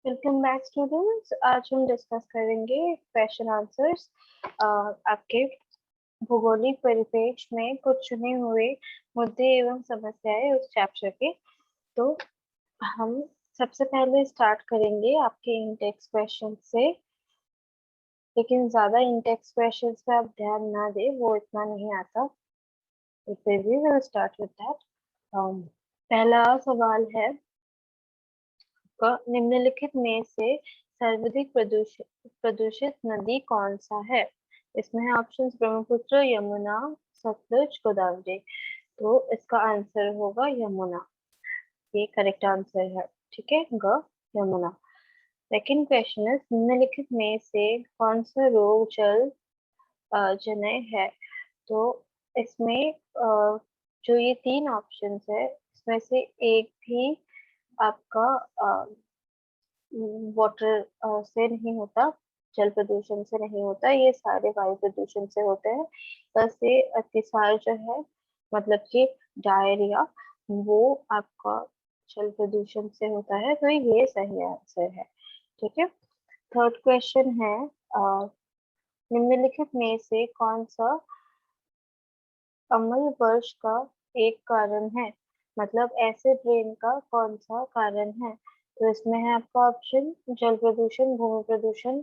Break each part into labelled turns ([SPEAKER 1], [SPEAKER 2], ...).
[SPEAKER 1] Welcome back students. आज हम discuss करेंगे क्वेश्चन आंसर्स आपके भौगोलिक परिप्रेक्ष्य में कुछ चुने हुए मुद्दे एवं समस्याएं उस चैप्टर के। तो हम सबसे पहले स्टार्ट करेंगे आपके इंटेक्स क्वेश्चन से, लेकिन ज्यादा इंटेक्स क्वेश्चंस पे आप ध्यान ना दें, वो इतना नहीं आता। तो फिर भी विल स्टार्ट विद दैट। पहला सवाल है निम्नलिखित में से सर्वाधिक प्रदूषित नदी कौन सा है। इसमें है ऑप्शंस ब्रह्मपुत्र, यमुना, सतलुज, गोदावरी। तो इसका आंसर होगा यमुना। ये करेक्ट आंसर है। ठीक है, यमुना। सेकंड क्वेश्चन है निम्नलिखित में से कौन सा रोग जल जन्य है। तो इसमें जो ये तीन ऑप्शंस है, इसमें से एक भी आपका वाटर से नहीं होता, जल प्रदूषण से नहीं होता, ये सारे वायु प्रदूषण से होते हैं। बस ये अतिसार जो है, मतलब कि डायरिया, वो आपका जल प्रदूषण से होता है। तो ये सही आंसर है। ठीक है। थर्ड क्वेश्चन है निम्नलिखित में से कौन सा अम्ल वर्ष का एक कारण है, मतलब एसिड रेन का कौन सा कारण है। तो इसमें है आपका ऑप्शन जल प्रदूषण, भूमि प्रदूषण,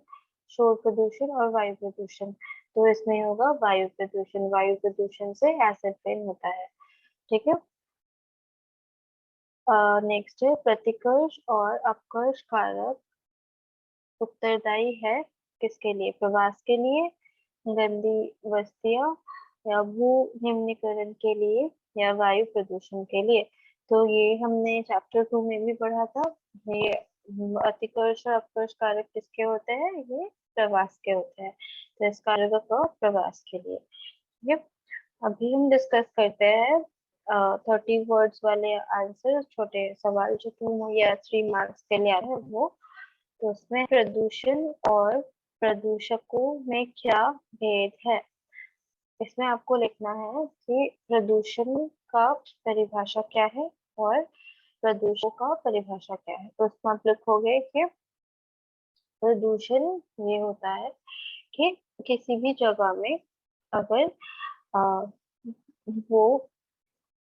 [SPEAKER 1] शोर प्रदूषण और वायु प्रदूषण। तो इसमें होगा वायु प्रदूषण। वायु प्रदूषण से एसिड रेन होता है। ठीक है। नेक्स्ट है प्रतिकर्ष और अपकर्ष कारक उत्तरदायी है किसके लिए, प्रवास के लिए, गंदी बस्तियां, या भू निम्नीकरण के लिए, या वायु प्रदूषण के लिए। तो ये हमने चैप्टर 2 में भी पढ़ा था। ये अतिकर्ष और अपकर्ष कारक किसके होते हैं, ये प्रवास के होते हैं। तो इस कारक का प्रवास के लिए। ठीक है। अभी हम डिस्कस करते हैं 30 वर्ड्स वाले आंसर, छोटे सवाल जो 2 या 3 मार्क्स के लिए आ रहे हैं वो। तो उसमें प्रदूषण और प्रदूषकों में क्या भेद है। इसमें आपको लिखना है कि प्रदूषण का परिभाषा क्या है और प्रदूषण का परिभाषा क्या है। तो इसमें आप लिखोगे कि प्रदूषण ये होता है कि किसी भी जगह में अगर अ, वो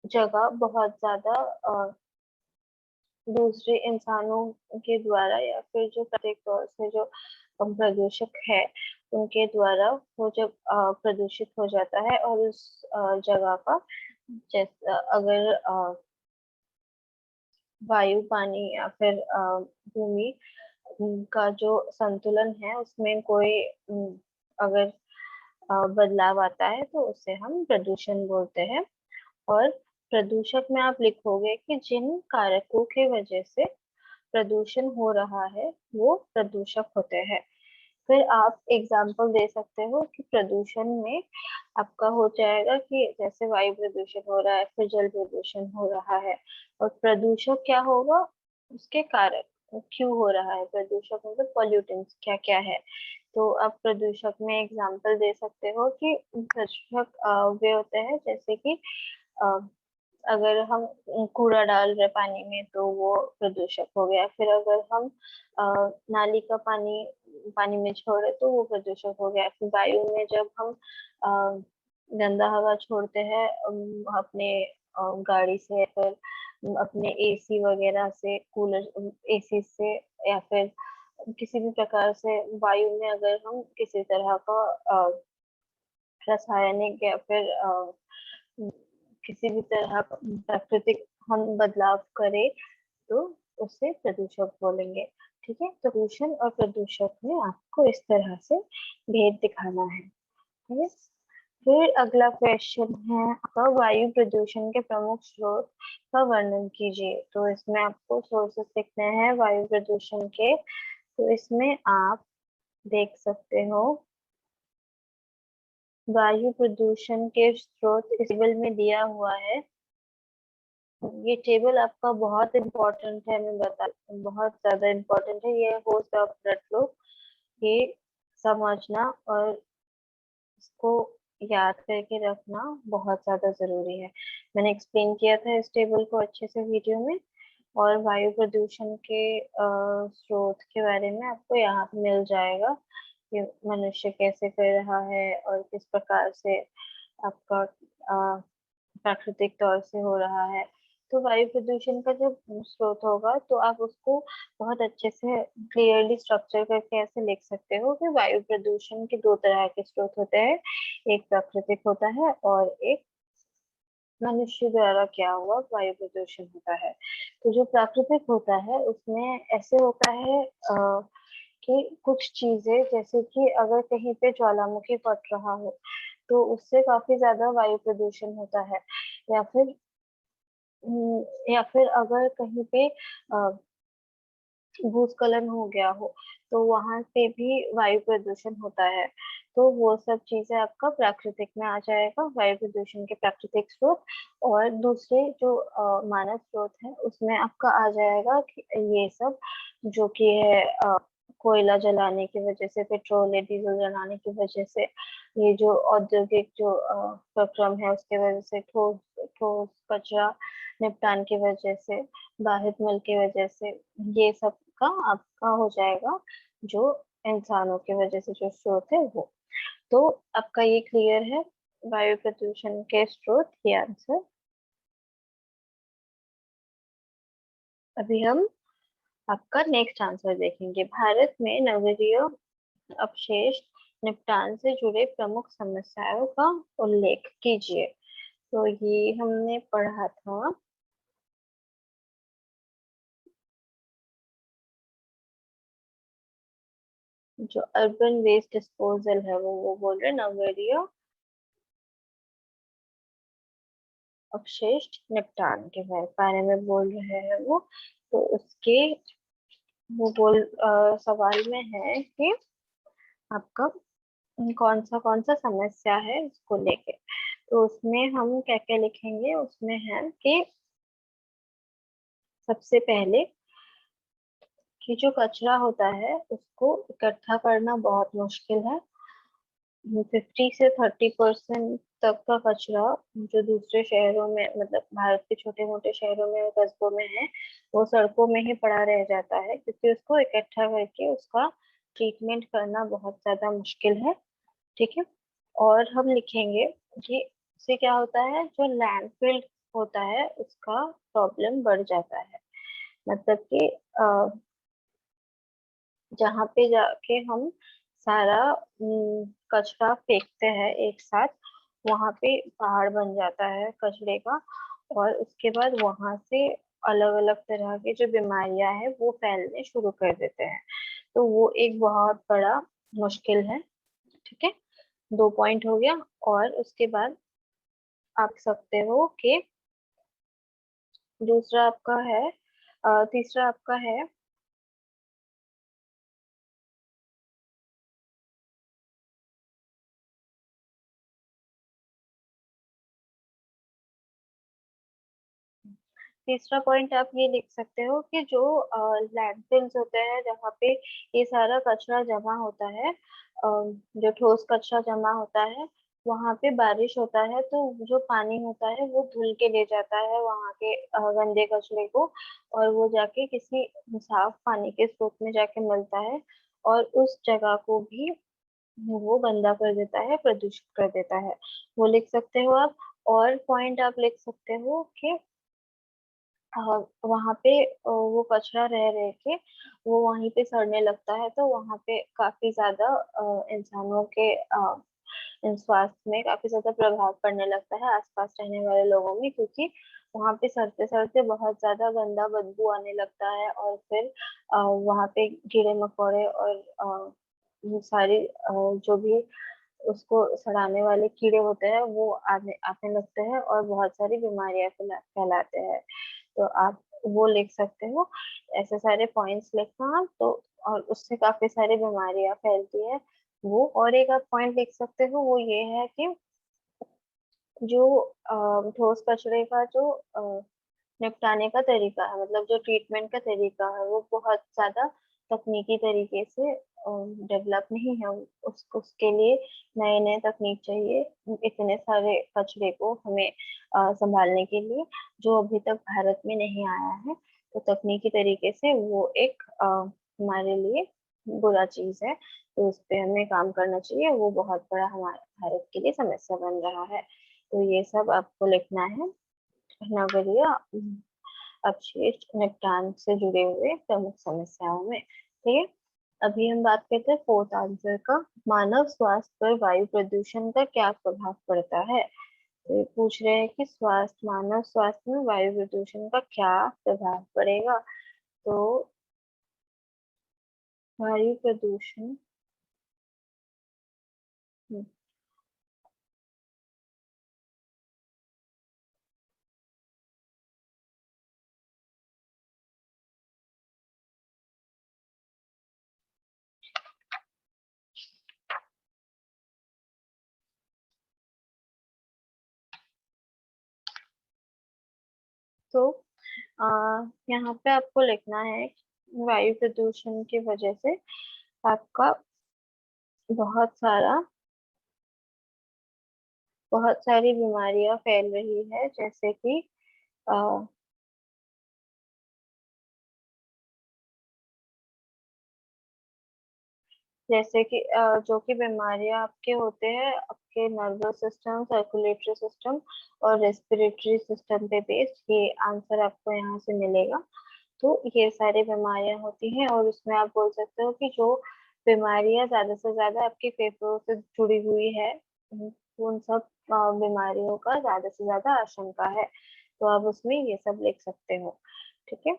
[SPEAKER 1] जगह बहुत ज्यादा दूसरे इंसानों के द्वारा या फिर जो प्रत्येक तौर से जो प्रदूषक है उनके द्वारा वो जब प्रदूषित हो जाता है और उस जगह का जैसे अगर वायु, पानी या फिर भूमि का जो संतुलन है उसमें कोई अगर बदलाव आता है तो उसे हम प्रदूषण बोलते हैं। और प्रदूषक में आप लिखोगे कि जिन कारकों की वजह से प्रदूषण हो रहा है वो प्रदूषक होते हैं। फिर आप एग्जाम्पल दे सकते हो कि प्रदूषण में आपका हो जाएगा कि जैसे वायु प्रदूषण हो रहा है, फिर जल प्रदूषण हो रहा है। और प्रदूषक क्या होगा, उसके कारक, वो क्यों हो रहा है प्रदूषक, मतलब पॉल्यूटेंट्स क्या क्या है। तो आप प्रदूषक में एग्जाम्पल दे सकते हो कि प्रदूषक वे होते हैं जैसे कि अ, अगर हम कूड़ा डाल रहे पानी में तो वो प्रदूषक हो गया। फिर अगर हम नाली का पानी पानी में छोड़े तो वो प्रदूषक हो गया। फिर वायु में जब हम अ, गंदा हवा छोड़ते हैं अपने गाड़ी से, फिर अपने एसी वगैरह से, कूलर एसी से, या फिर किसी भी प्रकार से वायु में अगर हम किसी तरह का रासायनिक या फिर किसी भी तरह का प्राकृतिक हम बदलाव करें तो उसे प्रदूषक बोलेंगे। ठीक है। तो प्रदूषण और प्रदूषक में आपको इस तरह से भेद दिखाना है। ठीक है। फिर अगला क्वेश्चन है आपका वायु प्रदूषण के प्रमुख स्रोत का वर्णन कीजिए। तो इसमें आपको सोर्सेस लिखने हैं वायु प्रदूषण के। तो इसमें आप देख सकते हो वायु प्रदूषण के स्रोत इस टेबल में दिया हुआ है। ये टेबल आपका बहुत इम्पोर्टेंट है, मैं बता, बहुत ज्यादा इम्पोर्टेंट है। ये हो सब रट लो, ये समझना और इसको याद करके रखना बहुत ज्यादा जरूरी है। मैंने एक्सप्लेन किया था इस टेबल को अच्छे से वीडियो में, और वायु प्रदूषण के स्रोत के बारे में आपको यहाँ पे मिल जाएगा कि मनुष्य कैसे कर रहा है और किस प्रकार से आपका प्राकृतिक तौर से हो रहा है। तो वायु प्रदूषण का जो स्रोत होगा तो आप उसको बहुत अच्छे से क्लियरली स्ट्रक्चर करके ऐसे लिख सकते हो कि वायु प्रदूषण के दो तरह के स्रोत होते हैं, एक प्राकृतिक होता है और एक मनुष्य द्वारा किया हुआ वायु प्रदूषण होता है। तो जो प्राकृतिक होता है उसमें ऐसे होता है कि कुछ चीजें जैसे कि अगर कहीं पे ज्वालामुखी फट रहा हो तो उससे काफी ज्यादा वायु प्रदूषण होता है। या फिर या फिर अगर कहीं पे भूस्खलन हो गया हो तो वहां से भी वायु प्रदूषण होता है। तो वो सब चीजें आपका प्राकृतिक में आ जाएगा, वायु प्रदूषण के प्राकृतिक स्रोत। और दूसरे जो मानव स्रोत है उसमें आपका आ जाएगा कि ये सब जो कि है कोयला जलाने की वजह से, पेट्रोल या डीजल जलाने की वजह से, ये जो औद्योगिक जो प्रक्रम है उसके वजह से, ठोस ठोस कचरा निपटान की वजह से, बाधित मल की वजह से, ये सब का आपका हो जाएगा जो इंसानों की वजह से जो स्रोत है वो। तो आपका ये क्लियर है वायु प्रदूषण के स्रोत, ये आंसर। अभी हम आपका नेक्स्ट आंसर देखेंगे। भारत में नगरीय अपशिष्ट निपटान से जुड़े प्रमुख समस्याओं का उल्लेख कीजिए। तो ये हमने पढ़ा था। जो अर्बन वेस्ट डिस्पोजल है वो बोल रहे नगरीय अपशिष्ट निपटान के बारे में बोल रहे हैं वो। तो उसके वो सवाल में है कि आपका कौन सा समस्या है इसको लेके। तो उसमें हम क्या क्या लिखेंगे, उसमें है कि सबसे पहले कि जो कचरा होता है उसको इकट्ठा करना बहुत मुश्किल है। 50 से 30% तक का कचरा जो दूसरे शहरों में, मतलब भारत के छोटे मोटे शहरों में और कस्बों में है, वो सड़कों में ही पड़ा रह जाता है क्योंकि उसको इकट्ठा करके उसका ट्रीटमेंट करना बहुत ज्यादा मुश्किल है। ठीक है। और हम लिखेंगे कि इससे क्या होता है, जो लैंडफिल होता है उसका प्रॉब्लम बढ़ जाता है। मतलब कि जहाँ पे जाके हम सारा कचरा फेंकते हैं एक साथ, वहां पे पहाड़ बन जाता है कचरे का। और उसके बाद वहां से अलग अलग तरह की जो बीमारियां हैं वो फैलने शुरू कर देते हैं। तो वो एक बहुत बड़ा मुश्किल है। ठीक है। 2 पॉइंट हो गया। और उसके बाद आप सकते हो कि दूसरा आपका है, तीसरा आपका है तीसरा पॉइंट आप ये लिख सकते हो कि जो लैंडफिल्स होते हैं जहाँ पे ये सारा कचरा जमा होता है, जो ठोस कचरा जमा होता है, वहां पे बारिश होता है तो जो पानी होता है वो धुल के ले जाता है वहां के गंदे कचरे को, और वो जाके किसी साफ पानी के स्रोत में जाके मिलता है और उस जगह को भी वो गंदा कर देता है, प्रदूषित कर देता है। वो लिख सकते हो आप। और पॉइंट आप लिख सकते हो कि वहां पे वो कचरा रह रह के वो वहीं पे सड़ने लगता है, तो वहां पे काफी ज्यादा इंसानों के स्वास्थ्य में काफी ज्यादा प्रभाव पड़ने लगता है आसपास रहने वाले लोगों में, क्योंकि वहां पे सड़ते सड़ते बहुत ज्यादा गंदा बदबू आने लगता है। और फिर वहां पे कीड़े मकोड़े और ये सारी जो भी उसको सड़ाने वाले कीड़े होते हैं वो आने आने लगते हैं और बहुत सारी बीमारियां फैलाते हैं। तो आप वो लिख सकते हो। ऐसे सारे पॉइंट्स लिखना आप तो, और उससे काफी सारी बीमारियां फैलती है वो। और एक आप पॉइंट लिख सकते हो, वो ये है कि जो ठोस कचरे का जो निपटाने का तरीका है, मतलब जो ट्रीटमेंट का तरीका है, वो बहुत ज्यादा तकनीकी तरीके से डेवलप नहीं है। उसके लिए नए नए तकनीक चाहिए इतने सारे कचरे को हमें संभालने के लिए, जो अभी तक भारत में नहीं आया है। तो तकनीकी तरीके से वो एक हमारे लिए बुरा चीज है, तो उस पे हमें काम करना चाहिए। वो बहुत बड़ा हमारे भारत के लिए समस्या बन रहा है। तो ये सब आपको लिखना है, नगरीय अपशिष्ट निपटान से जुड़े हुए प्रमुख समस्याओं में। ठीक है, अभी हम बात करते हैं फोर्थ आंसर का, मानव स्वास्थ्य पर वायु प्रदूषण का क्या प्रभाव पड़ता है। तो ये पूछ रहे हैं कि स्वास्थ्य, मानव स्वास्थ्य में वायु प्रदूषण का क्या प्रभाव पड़ेगा। तो वायु प्रदूषण, हम्म, तो आ, यहाँ पे आपको लिखना है कि वायु प्रदूषण की वजह से आपका बहुत सारा बहुत सारी बीमारियां फैल रही है, जैसे कि अ, जैसे कि जो कि बीमारियां आपके होते हैं आपके नर्वस सिस्टम, सर्कुलेटरी सिस्टम और रेस्पिरेटरी सिस्टम पे बेस्ड, ये आंसर आपको यहाँ से मिलेगा। तो ये सारी बीमारियां होती हैं, और उसमें आप बोल सकते हो कि जो बीमारियां ज्यादा से ज्यादा आपके फेफड़ों से जुड़ी हुई है, उन सब बीमारियों का ज्यादा से ज्यादा आशंका है। तो आप उसमें ये सब लिख सकते हो। ठीक है,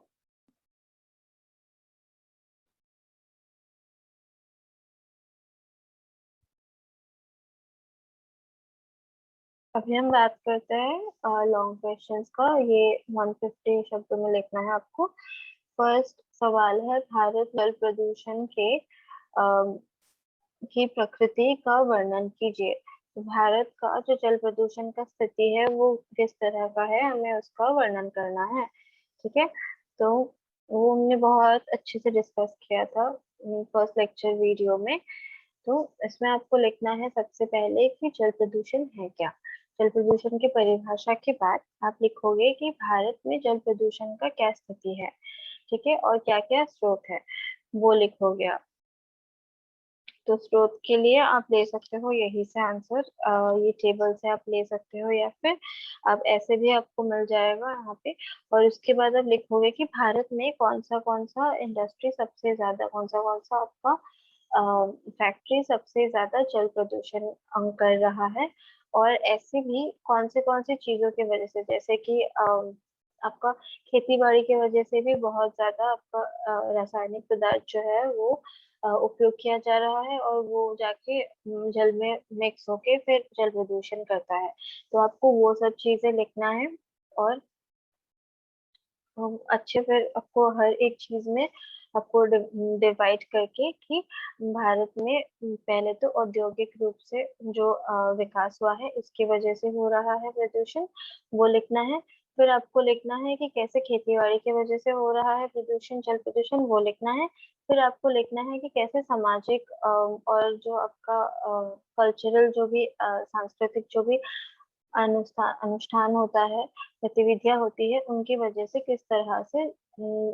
[SPEAKER 1] अभी हम बात करते हैं लॉन्ग क्वेश्चंस का। ये 150 शब्दों में लिखना है आपको। फर्स्ट सवाल है, भारत जल प्रदूषण के की प्रकृति का वर्णन कीजिए। तो भारत का जो जल प्रदूषण का स्थिति है वो किस तरह का है, हमें उसका वर्णन करना है। ठीक है, तो वो हमने बहुत अच्छे से डिस्कस किया था फर्स्ट लेक्चर वीडियो में। तो इसमें आपको लिखना है सबसे पहले कि जल प्रदूषण है क्या। जल प्रदूषण की परिभाषा के बाद आप लिखोगे कि भारत में जल प्रदूषण का क्या स्थिति है। ठीक है, और क्या क्या स्रोत है वो लिखोगे आप। तो स्रोत के लिए आप ले सकते हो यही से आंसर, ये टेबल से आप ले सकते हो, या फिर आप ऐसे भी आपको मिल जाएगा यहाँ पे। और उसके बाद आप लिखोगे कि भारत में कौन सा इंडस्ट्री सबसे ज्यादा, कौन सा आपका फैक्ट्री सबसे ज्यादा जल प्रदूषण कर रहा है। और ऐसे भी कौन सी चीजों की वजह से, जैसे कि आपका खेती बाड़ी की वजह से भी बहुत ज्यादा आपका रासायनिक पदार्थ जो है वो उपयोग किया जा रहा है, और वो जाके जल में मिक्स होके फिर जल प्रदूषण करता है। तो आपको वो सब चीजें लिखना है। और अच्छे फिर आपको हर एक चीज में आपको डिवाइड करके कि भारत में पहले तो औद्योगिक रूप से जो विकास हुआ है उसकी वजह से हो रहा है प्रदूषण, वो लिखना है। फिर आपको लिखना है कि कैसे खेतीबाड़ी की वजह से हो रहा है प्रदूषण, जल प्रदूषण, वो लिखना है। फिर आपको लिखना है कि कैसे सामाजिक और जो आपका कल्चरल जो भी सांस्कृतिक जो भी अनुष्ठान अनुष्ठान होता है, गतिविधियां होती है, उनकी वजह से किस तरह से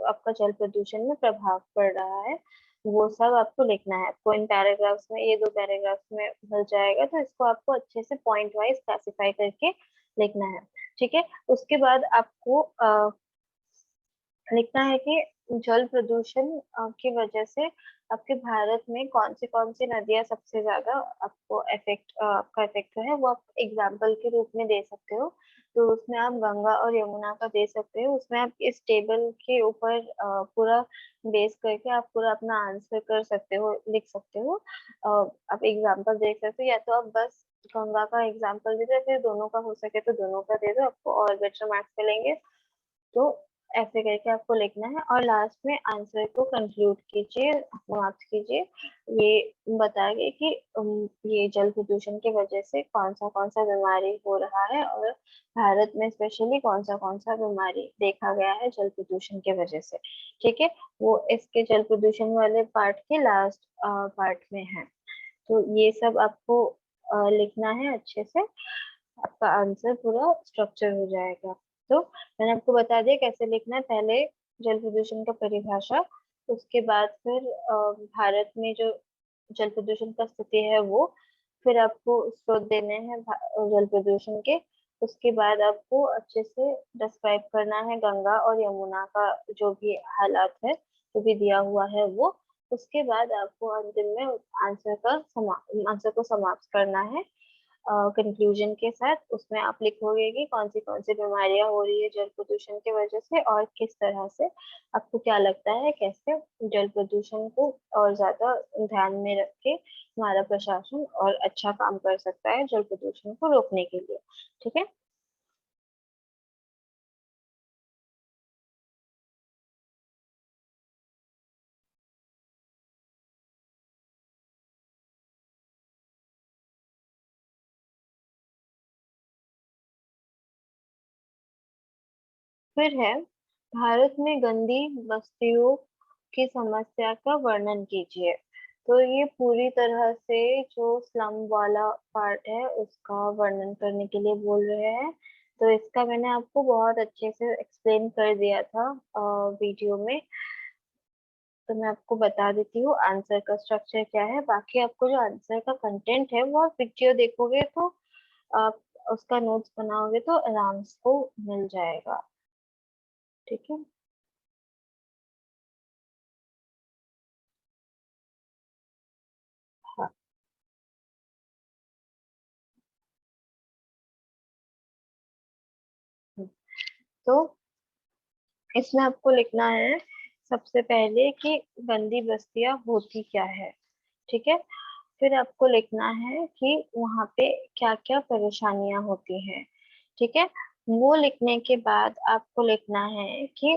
[SPEAKER 1] आपका जल प्रदूषण में प्रभाव पड़ रहा है, वो सब आपको लिखना है। आपको इन पैराग्राफ्स में, ये दो पैराग्राफ्स में मिल जाएगा, तो इसको आपको अच्छे से पॉइंट वाइज क्लासिफाई करके लिखना है। ठीक है, उसके बाद आपको लिखना है कि जल प्रदूषण की वजह से आपके भारत में कौन सी नदियां सबसे ज्यादा आपको इफेक्ट, आपका इफेक्ट है, वो आप एग्जाम्पल के रूप में दे सकते हो। तो उसमें आप गंगा और यमुना का दे सकते हो। उसमें आप इस टेबल के ऊपर पूरा बेस करके आप पूरा अपना आंसर कर सकते हो, लिख सकते हो। आप एग्जाम्पल देख सकते हो, या तो आप बस गंगा का एग्जाम्पल दे दो, फिर दोनों का हो सके तो दोनों का दे दो, आपको और बेटर मार्क्स मिलेंगे। तो ऐसे करके आपको लिखना है, और लास्ट में आंसर को कंक्लूड कीजिए, समाप्त कीजिए, ये बताइए कि ये जल प्रदूषण की वजह से कौन सा बीमारी हो रहा है, और भारत में स्पेशली कौन सा बीमारी देखा गया है जल प्रदूषण की वजह से। ठीक है, वो इसके जल प्रदूषण वाले पार्ट के लास्ट पार्ट में है। तो ये सब आपको लिखना है अच्छे से, आपका आंसर पूरा स्ट्रक्चर हो जाएगा। तो मैंने आपको बता दिया कैसे लिखना है। पहले जल प्रदूषण का परिभाषा। उसके बाद फिर भारत में जो जल प्रदूषण का स्थिति है वो, फिर आपको स्रोत देने हैं जल प्रदूषण के। उसके बाद आपको अच्छे से डिस्क्राइब करना है गंगा और यमुना का जो भी हालात है, जो भी दिया हुआ है वो। उसके बाद आपको अंतिम में आंसर को समाप्त करना है कंक्लूजन के साथ। उसमें आप लिखोगे कि कौन सी बीमारियां हो रही है जल प्रदूषण की वजह से, और किस तरह से आपको क्या लगता है कैसे जल प्रदूषण को और ज्यादा ध्यान में रख के हमारा प्रशासन और अच्छा काम कर सकता है जल प्रदूषण को रोकने के लिए। ठीक है। फिर है, भारत में गंदी बस्तियों की समस्या का वर्णन कीजिए। तो ये पूरी तरह से जो स्लम वाला पार्ट है उसका वर्णन करने के लिए बोल रहे हैं। तो इसका मैंने आपको बहुत अच्छे से एक्सप्लेन कर दिया था वीडियो में। तो मैं आपको बता देती हूँ आंसर का स्ट्रक्चर क्या है। बाकी आपको जो आंसर का कंटेंट है वो आप वीडियो देखोगे तो आप उसका नोट्स बनाओगे तो आराम से को मिल जाएगा। ठीक है। हाँ। तो इसमें आपको लिखना है सबसे पहले कि गंदी बस्तियां होती क्या है। ठीक है। फिर आपको लिखना है कि वहाँ पे क्या क्या परेशानियां होती हैं। ठीक है। वो लिखने के बाद आपको लिखना है कि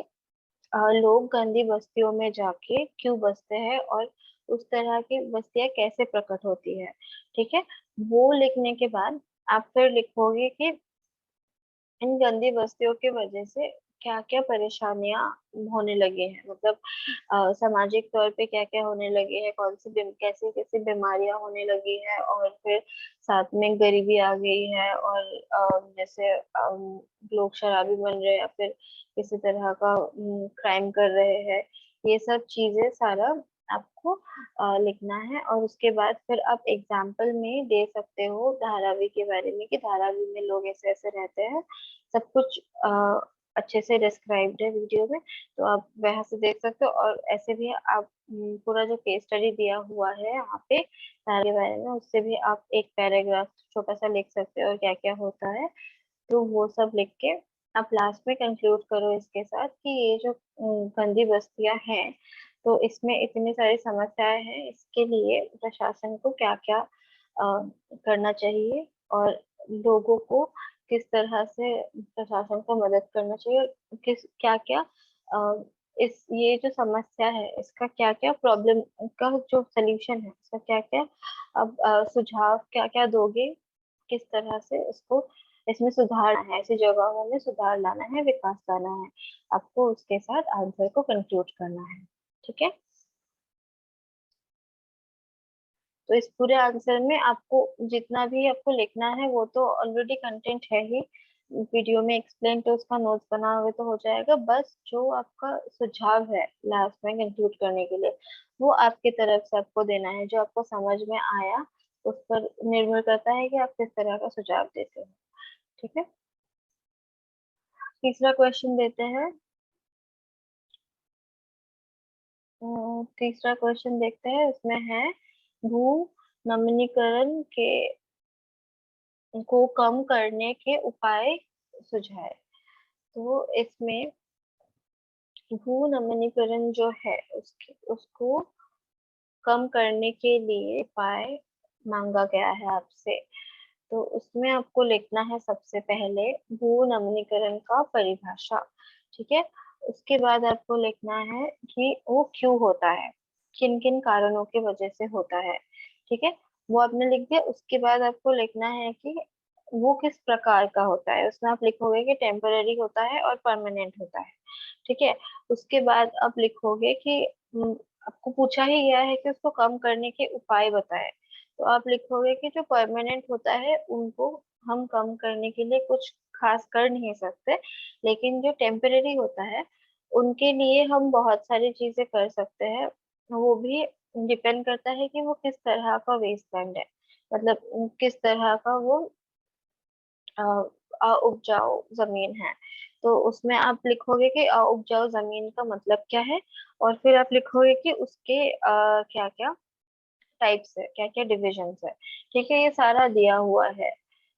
[SPEAKER 1] लोग गंदी बस्तियों में जाके क्यों बसते हैं और उस तरह की बस्तियां कैसे प्रकट होती है। ठीक है। वो लिखने के बाद आप फिर लिखोगे कि इन गंदी बस्तियों की वजह से क्या क्या परेशानियां होने लगे हैं, मतलब सामाजिक तौर पे क्या क्या होने लगे हैं, कैसी कैसी बीमारियां होने लगी है, और फिर साथ में गरीबी आ गई है, और जैसे लोग शराबी बन रहे हैं या फिर किसी तरह का क्राइम कर रहे हैं। ये सब चीजें सारा आपको लिखना है। और उसके बाद फिर आप एग्जाम्पल में दे सकते हो धारावी के बारे में कि धारावी में लोग ऐसे ऐसे रहते हैं। सब कुछ अच्छे से डिस्क्राइब्ड है वीडियो में, तो आप वहां से देख सकते हो। और ऐसे भी आप पूरा जो केस स्टडी दिया हुआ है यहाँ पे धारा के बारे में, उससे भी आप एक पैराग्राफ छोटा सा लिख सकते हो और क्या क्या होता है। तो वो सब लिख के आप लास्ट में कंक्लूड करो इसके साथ कि ये जो गंदी बस्तियां हैं, तो इसमें इतनी सारी समस्याएं हैं, इसके लिए प्रशासन को क्या क्या करना चाहिए, और लोगों को किस तरह से प्रशासन को मदद करना चाहिए, किस क्या क्या इस ये जो समस्या है इसका क्या क्या प्रॉब्लम का जो सलूशन है उसका क्या क्या अब सुझाव क्या क्या दोगे, किस तरह से इसको इसमें सुधार है, ऐसी जगहों में सुधार लाना है, विकास लाना है। आपको उसके साथ आंसर को कंक्लूड करना है। ठीक है। तो इस पूरे आंसर में आपको जितना भी आपको लिखना है वो तो ऑलरेडी कंटेंट है ही वीडियो में एक्सप्लेन, तो उसका नोट्स बनाओगे तो हो जाएगा। बस जो आपका सुझाव है लास्ट में कंक्लूड करने के लिए वो आपकी तरफ से आपको देना है, जो आपको समझ में आया उस पर निर्भर करता है कि आप किस तरह का सुझाव देते हो। ठीक है। तीसरा क्वेश्चन देते हैं। तीसरा क्वेश्चन देखते हैं। उसमें है भू नमीनीकरण के को कम करने के उपाय सुझाए। तो इसमें भू नमीनीकरण जो है उसके उसको कम करने के लिए उपाय मांगा गया है आपसे। तो उसमें आपको लिखना है सबसे पहले भू नमीनीकरण का परिभाषा। ठीक है। उसके बाद आपको लिखना है कि वो क्यों होता है, किन किन कारणों की वजह से होता है। ठीक है। वो आपने लिख दिया। उसके बाद आपको लिखना है कि वो किस प्रकार का होता है। उसमें आप लिखोगे कि टेम्पररी होता है और परमानेंट होता है। ठीक है। उसके बाद आप लिखोगे कि आपको पूछा ही गया है कि उसको कम करने के उपाय बताएं। तो आप लिखोगे कि जो परमानेंट होता है उनको हम कम करने के लिए कुछ खास कर नहीं सकते, लेकिन जो टेम्परेरी होता है उनके लिए हम बहुत सारी चीजें कर सकते हैं। वो भी डिपेंड करता है कि वो किस तरह का वेस्टलैंड है, मतलब किस तरह का वो अ, उपजाऊ जमीन है। तो उसमें आप लिखोगे कि उपजाऊ जमीन का मतलब क्या है, और फिर आप लिखोगे कि उसके क्या क्या टाइप्स है, क्या क्या डिविजन्स है। ठीक है, ये सारा दिया हुआ है,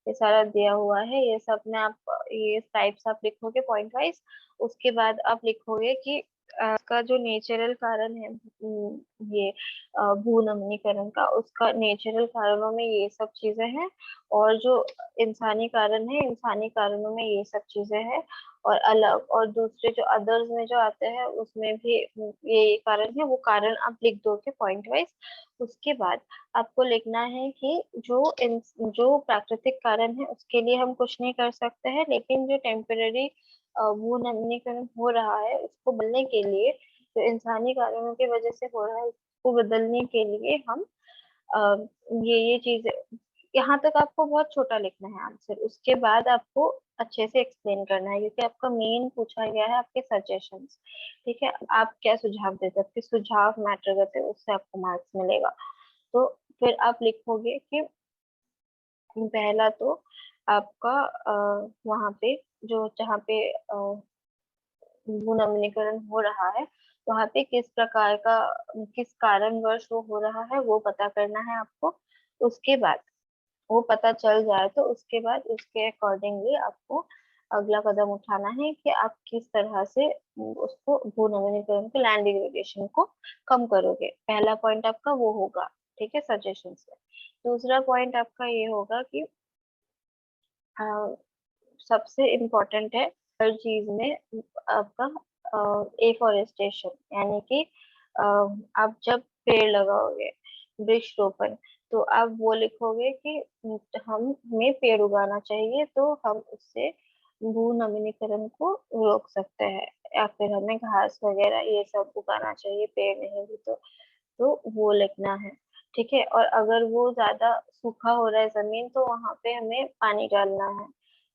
[SPEAKER 1] ये सारा दिया हुआ है, ये सब में आप ये टाइप्स आप लिखोगे पॉइंट वाइज। उसके बाद आप लिखोगे कि का जो नेचुरल कारण है, ये भूनमीकरण का, उसका नेचुरल कारणों में ये सब चीजें हैं, और जो इंसानी कारण है, इंसानी कारणों में ये सब चीजें हैं, और अलग और दूसरे जो अदर्स में जो आते हैं उसमें भी ये कारण है, वो कारण आप लिख दोगे पॉइंट वाइज। उसके बाद आपको लिखना है कि जो प्राकृतिक कारण है उसके लिए हम कुछ नहीं कर सकते हैं, लेकिन जो टेम्पररी भूनमीकरण हो रहा है उसको बदलने के लिए, जो इंसानी कारणों की वजह से हो रहा है उसको बदलने के लिए हम ये चीजें, यहाँ तक आपको बहुत छोटा लिखना है आंसर। उसके बाद आपको अच्छे से एक्सप्लेन करना है, क्योंकि आपका मेन पूछा गया है आपके सजेशंस। ठीक है, आप क्या सुझाव देते हैं, आपके सुझाव मैटर करते हैं, उससे आपको मार्क्स मिलेगा। तो फिर आप लिखोगे कि पहला तो आपका वहाँ पे जो जहाँ पे भूनमीकरण हो रहा है वहाँ पे किस प्रकार का, किस कारणवश वो हो रहा है वो पता करना है आपको। उसके बाद वो पता चल जाए तो उसके बाद उसके अकॉर्डिंगली आपको अगला कदम उठाना है कि आप किस तरह से उसको भूनमीकरण को, लैंड डिग्रेडेशन को कम करोगे। पहला पॉइंट आपका वो होगा, ठीक है, सजेशन से। दूसरा पॉइंट आपका ये होगा कि अ, सबसे इम्पोर्टेंट है हर चीज में आपका एफोरेस्टेशन, यानी कि आप जब पेड़ लगाओगे, वृक्ष रोपण, तो आप वो लिखोगे कि हमें पेड़ उगाना चाहिए, तो हम उससे भू नमीनीकरण को रोक सकते हैं, या फिर हमें घास वगैरह ये सब उगाना चाहिए, पेड़ नहीं भी तो वो लिखना है। ठीक है, और अगर वो ज्यादा सूखा हो रहा है जमीन तो वहां पे हमें पानी डालना है,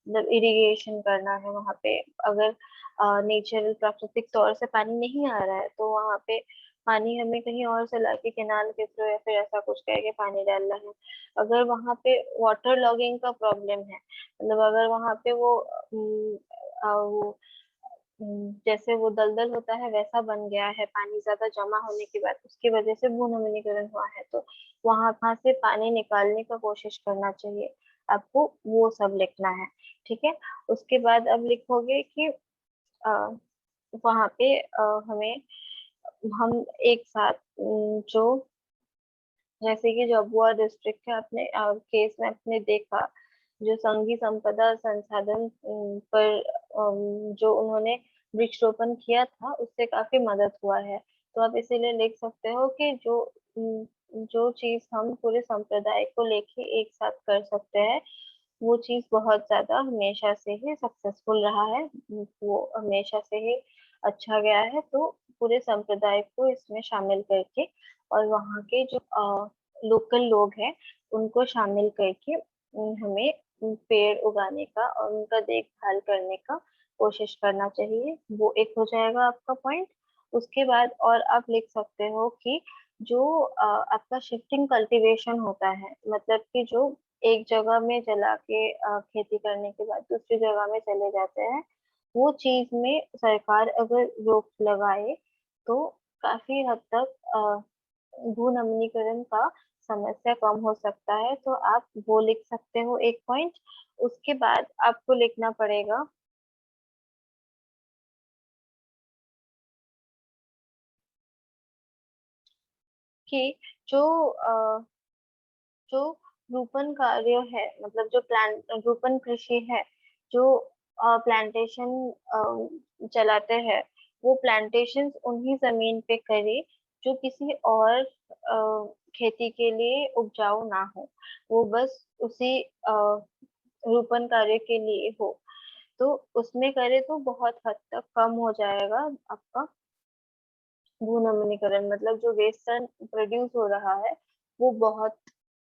[SPEAKER 1] मतलब इरिगेशन करना है वहां पे। अगर नेचुरल प्राकृतिक तौर से पानी नहीं आ रहा है तो वहां पे पानी हमें कहीं और से लाके केनाल के थ्रू या फिर ऐसा कुछ करके पानी डालना है। अगर वहां पे वाटर लॉगिंग का प्रॉब्लम है, मतलब अगर वहां पे वो जैसे वो दलदल होता है वैसा बन गया है, पानी ज्यादा जमा होने के बाद उसकी वजह से भूनमीनीकरण हुआ है, तो वहां से पानी निकालने का कोशिश करना चाहिए। आपको वो सब लिखना है। ठीक है, उसके बाद अब लिखोगे कि आ, वहां पे हमें हम एक साथ जो, जैसे कि झाबुआ डिस्ट्रिक्ट के अपने केस में आपने देखा, जो संघी संपदा संसाधन पर जो उन्होंने वृक्षरोपण किया था उससे काफी मदद हुआ है। तो आप इसीलिए लिख सकते हो कि जो चीज हम पूरे संप्रदाय को लेके एक साथ कर सकते हैं वो चीज बहुत ज्यादा हमेशा से ही सक्सेसफुल रहा है, वो हमेशा से ही अच्छा गया है। तो पूरे संप्रदाय को इसमें शामिल करके और वहाँ के जो लोकल लोग हैं उनको शामिल करके हमें पेड़ उगाने का और उनका देखभाल करने का कोशिश करना चाहिए। वो एक हो जाएगा आपका पॉइंट। उसके बाद और आप लिख सकते हो कि जो आपका शिफ्टिंग कल्टीवेशन होता है, मतलब कि जो एक जगह में जला के खेती करने के बाद दूसरी जगह में चले जाते हैं, वो चीज में सरकार अगर रोक लगाए तो काफी हद तक भू नमीनीकरण का समस्या कम हो सकता है। तो आप वो लिख सकते हो एक पॉइंट। उसके बाद आपको लिखना पड़ेगा कि जो जो रोपण कार्य है, मतलब जो रोपण कृषि है, जो प्लांटेशन चलाते हैं, वो प्लांटेशन उन्हीं जमीन पे करे जो किसी और खेती के लिए उपजाऊ ना हो, वो बस उसी रोपण कार्य के लिए हो। तो उसमें करे तो बहुत हद तक कम हो जाएगा आपका भू नमीनीकरण, मतलब जो वेस्टर्न प्रोड्यूस हो रहा है वो बहुत,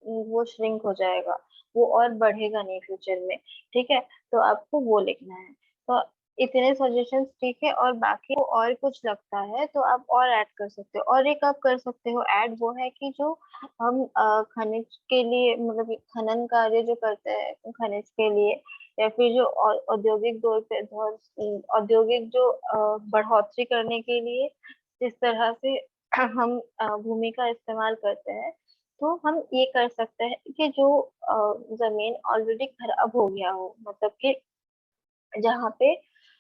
[SPEAKER 1] वो श्रिंक हो जाएगा, वो और बढ़ेगा नहीं फ्यूचर में। ठीक है, तो आपको वो लिखना है। तो इतने सजेशंस ठीक है, और बाकी को और कुछ लगता है तो आप और ऐड कर सकते हो। और एक आप कर सकते हो ऐड, वो है कि जो हम खनिज के लिए, मतलब खनन कार्य जो करते हैं खनिज के लिए, या फिर जो औद्योगिक औद्योगिक जो बढ़ोतरी करने के लिए जिस तरह से हम भूमि का इस्तेमाल करते हैं, तो हम ये कर सकते हैं कि जो जमीन ऑलरेडी खराब हो गया हो, मतलब कि जहाँ पे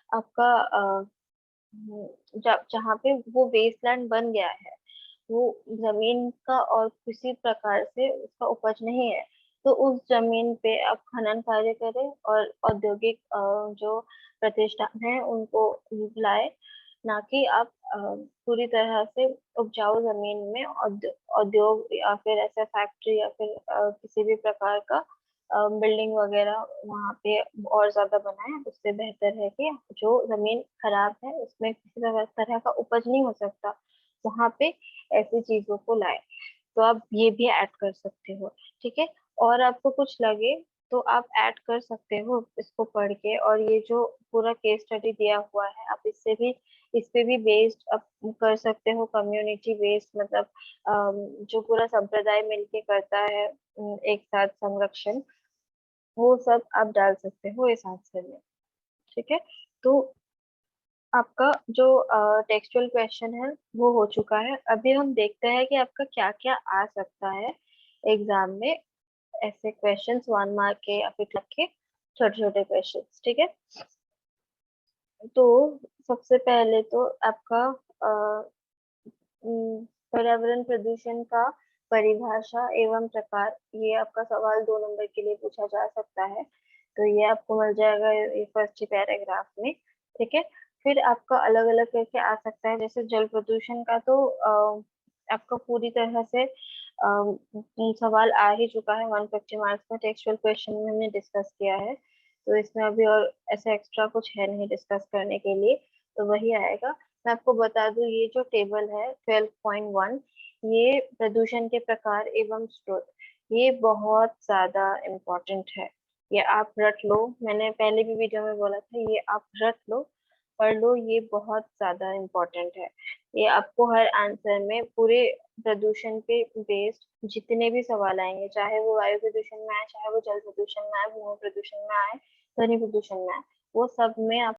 [SPEAKER 1] आपका जहाँ पे वो वेस्टलैंड बन गया है, वो जमीन का और किसी प्रकार से उसका उपज नहीं है, तो उस जमीन पे आप खनन कार्य करें और औद्योगिक जो प्रतिष्ठान है उनको बुलाए, ना कि आप पूरी तरह से उपजाऊ जमीन में उद्योग या फिर ऐसा फैक्ट्री या फिर किसी भी प्रकार का बिल्डिंग वगैरह वहां पे और ज्यादा बनाए। उससे बेहतर है कि जो जमीन खराब है उसमें किसी तरह का उपज नहीं हो सकता, वहां पे ऐसी चीजों को लाए। तो आप ये भी ऐड कर सकते हो, ठीक है। और आपको कुछ लगे तो आप ऐड कर सकते हो इसको पढ़ के। और ये जो पूरा केस स्टडी दिया हुआ है, आप इस पे भी बेस्ड आप कर सकते हो, कम्युनिटी बेस्ड, मतलब जो पूरा संप्रदाय मिलके करता है एक साथ संरक्षण, वो सब आप डाल सकते हो इस आंसर में, ठीक है। तो आपका जो टेक्सचुअल क्वेश्चन है वो हो चुका है। अभी हम देखते हैं कि आपका क्या क्या आ सकता है एग्जाम में, ऐसे क्वेश्चंस 1 मार्क के या फिर के छोटे छोटे क्वेश्चंस, ठीक है। तो सबसे पहले तो आपका पर्यावरण प्रदूषण का परिभाषा एवं प्रकार, ये आपका सवाल 2 नंबर के लिए पूछा जा सकता है। तो ये आपको मिल जाएगा ये फर्स्ट पैराग्राफ में, ठीक है। फिर आपका अलग अलग करके आ सकता है, जैसे जल प्रदूषण का तो आपका पूरी तरह से सवाल आ ही चुका है 150 मार्क्स में, टेक्सचुअल क्वेश्चन में हमने डिस्कस किया है। तो इसमें अभी और ऐसा एक्स्ट्रा कुछ है नहीं डिस्कस करने के लिए, तो वही आएगा। मैं आपको बता दूं, ये जो टेबल है 12.1, ये प्रदूषण के प्रकार एवं स्रोत, ये बहुत ज्यादा इम्पोर्टेंट है। ये आप रट लो, मैंने पहले भी वीडियो में बोला था, ये आप रट लो, पढ़ लो, ये बहुत ज्यादा इम्पोर्टेंट है। ये आपको हर आंसर में पूरे प्रदूषण पे बेस्ड जितने भी सवाल आएंगे, चाहे वो वायु प्रदूषण में आए, चाहे वो जल प्रदूषण में आए, भूमि प्रदूषण में आए, ध्वनि प्रदूषण में आए, वो सब में आप